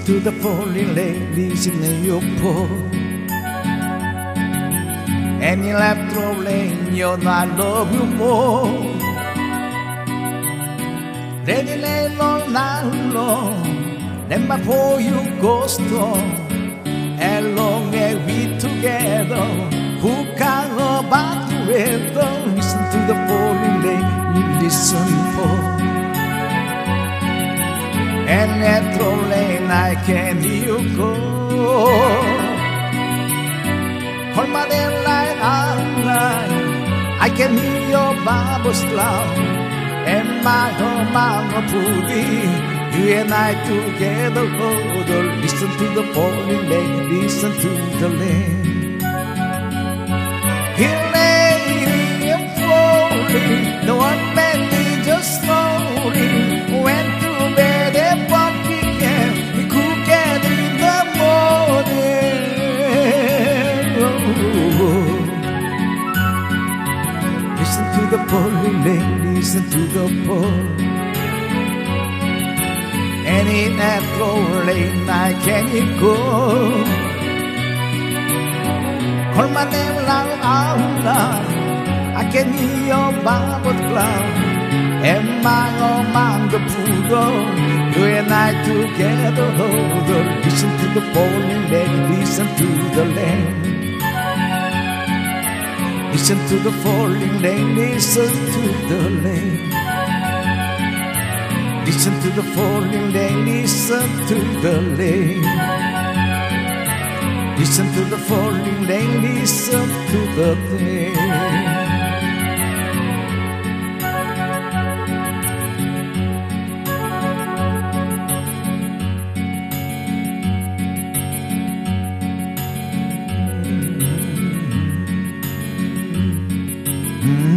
to the falling ladies in your port. And you left rolling, you know I love you more. Ready late all night long, then before you go strong. As long as we together, who can go back to weather? Listen to the falling lady, listen for. And that rolling, I can hear you go. Hold my name like I can hear your bubbles loud. And my home, I'm a foodie. You and I together, oh, listen to the falling lady, listen to the land. Here lady, I'm falling, no one met me just slowly. Went to bed and what began, we could get in the morning. Oh. Listen to the falling lady, listen to the falling. And in that rolling night, can you go? Call my name loud, out loud. I can hear your bubble cloud. And my old man, the poodle. You and I together, hold on. Listen to the falling lady, listen to the land. Listen to the falling lady, listen to the land. Listen to the falling lane, listen to the lane. Listen to the falling lane, listen to the lane. Mm-hmm.